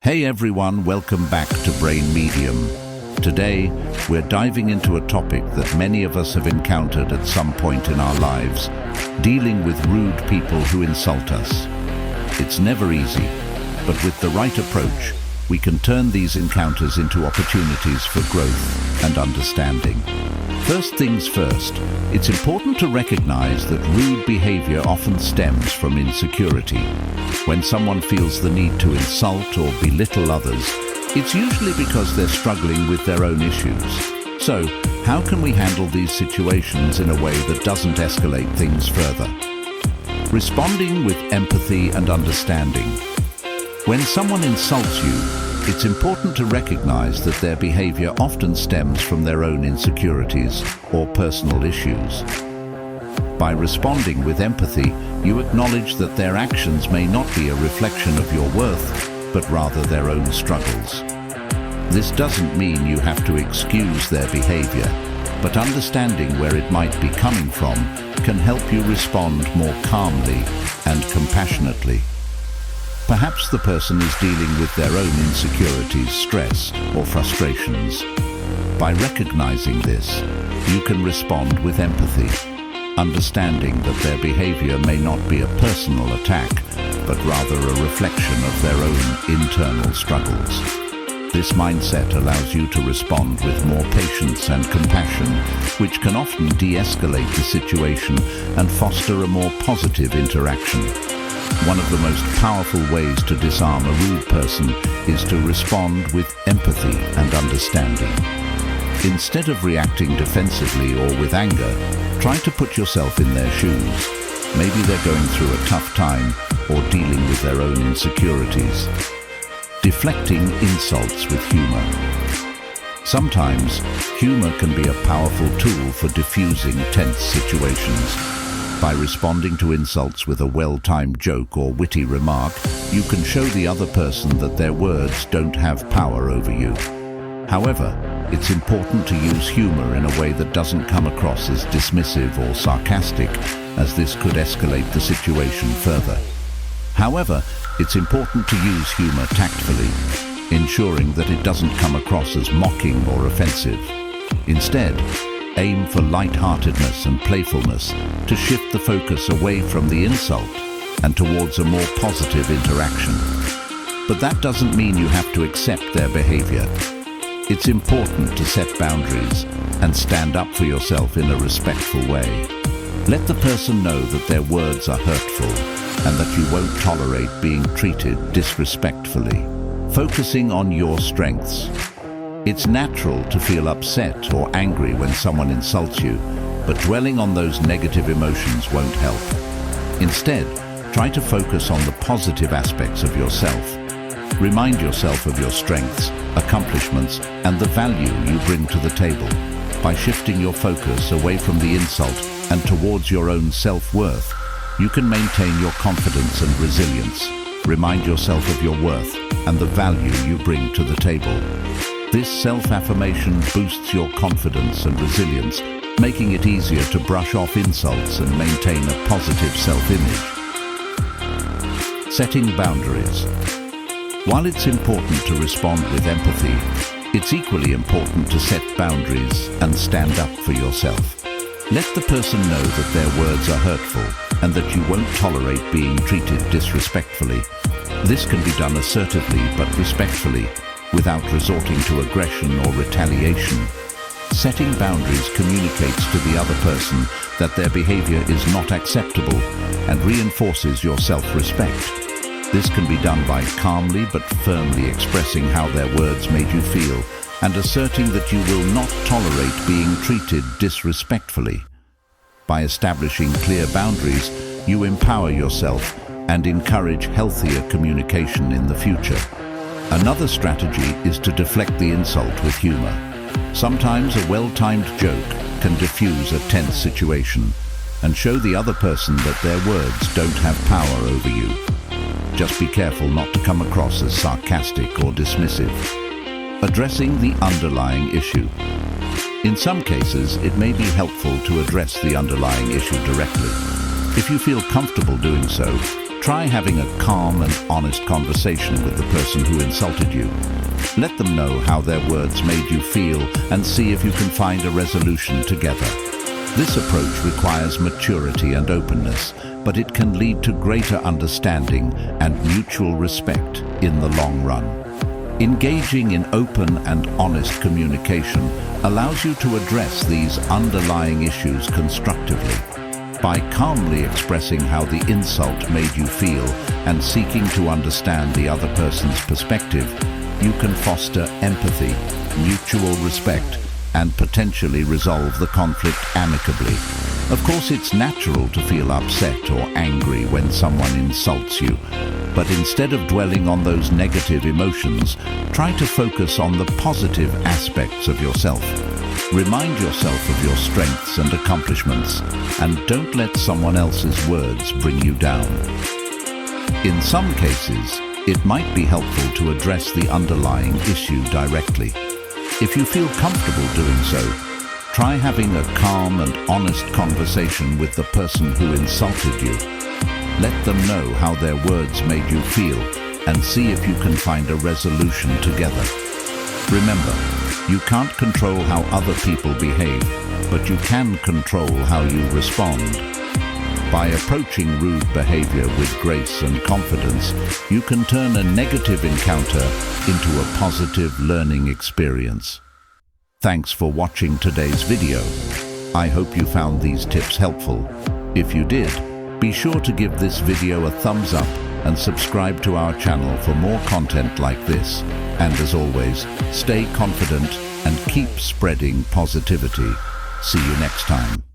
Hey everyone, welcome back to Brain Medium. Today, we're diving into a topic that many of us have encountered at some point in our lives, dealing with rude people who insult us. It's never easy, but with the right approach, we can turn these encounters into opportunities for growth and understanding. First things first, it's important to recognize that rude behavior often stems from insecurity. When someone feels the need to insult or belittle others, it's usually because they're struggling with their own issues. So, how can we handle these situations in a way that doesn't escalate things further? Responding with empathy and understanding. When someone insults you, it's important to recognize that their behavior often stems from their own insecurities or personal issues. By responding with empathy, you acknowledge that their actions may not be a reflection of your worth, but rather their own struggles. This doesn't mean you have to excuse their behavior, but understanding where it might be coming from can help you respond more calmly and compassionately. Perhaps the person is dealing with their own insecurities, stress, or frustrations. By recognizing this, you can respond with empathy, understanding that their behavior may not be a personal attack, but rather a reflection of their own internal struggles. This mindset allows you to respond with more patience and compassion, which can often de-escalate the situation and foster a more positive interaction. One of the most powerful ways to disarm a rude person is to respond with empathy and understanding. Instead of reacting defensively or with anger, try to put yourself in their shoes. Maybe they're going through a tough time or dealing with their own insecurities. Deflecting insults with humor. Sometimes, humor can be a powerful tool for diffusing tense situations. By responding to insults with a well-timed joke or witty remark, you can show the other person that their words don't have power over you. However, it's important to use humor in a way that doesn't come across as dismissive or sarcastic, as this could escalate the situation further. However, it's important to use humor tactfully, ensuring that it doesn't come across as mocking or offensive. Instead, aim for light-heartedness and playfulness to shift the focus away from the insult and towards a more positive interaction. But that doesn't mean you have to accept their behavior. It's important to set boundaries and stand up for yourself in a respectful way. Let the person know that their words are hurtful and that you won't tolerate being treated disrespectfully. Focusing on your strengths. It's natural to feel upset or angry when someone insults you, but dwelling on those negative emotions won't help. Instead, try to focus on the positive aspects of yourself. Remind yourself of your strengths, accomplishments, and the value you bring to the table. By shifting your focus away from the insult and towards your own self-worth, you can maintain your confidence and resilience. Remind yourself of your worth and the value you bring to the table. This self-affirmation boosts your confidence and resilience, making it easier to brush off insults and maintain a positive self-image. Setting boundaries. While it's important to respond with empathy, it's equally important to set boundaries and stand up for yourself. Let the person know that their words are hurtful and that you won't tolerate being treated disrespectfully. This can be done assertively but respectfully, without resorting to aggression or retaliation. Setting boundaries communicates to the other person that their behavior is not acceptable and reinforces your self-respect. This can be done by calmly but firmly expressing how their words made you feel and asserting that you will not tolerate being treated disrespectfully. By establishing clear boundaries, you empower yourself and encourage healthier communication in the future. Another strategy is to deflect the insult with humor. Sometimes a well-timed joke can diffuse a tense situation and show the other person that their words don't have power over you. Just be careful not to come across as sarcastic or dismissive. Addressing the underlying issue. In some cases, it may be helpful to address the underlying issue directly. If you feel comfortable doing so, Try having a calm and honest conversation with the person who insulted you. Let them know how their words made you feel and see if you can find a resolution together. This approach requires maturity and openness, but it can lead to greater understanding and mutual respect in the long run. Engaging in open and honest communication allows you to address these underlying issues constructively. By calmly expressing how the insult made you feel and seeking to understand the other person's perspective, you can foster empathy, mutual respect, and potentially resolve the conflict amicably. Of course, it's natural to feel upset or angry when someone insults you, but instead of dwelling on those negative emotions, try to focus on the positive aspects of yourself. Remind yourself of your strengths and accomplishments, and don't let someone else's words bring you down. In some cases, it might be helpful to address the underlying issue directly. If you feel comfortable doing so, try having a calm and honest conversation with the person who insulted you. Let them know how their words made you feel and see if you can find a resolution together. Remember, you can't control how other people behave, but you can control how you respond. By approaching rude behavior with grace and confidence, you can turn a negative encounter into a positive learning experience. Thanks for watching today's video. I hope you found these tips helpful. If you did, be sure to give this video a thumbs up and subscribe to our channel for more content like this. And as always, stay confident and keep spreading positivity. See you next time.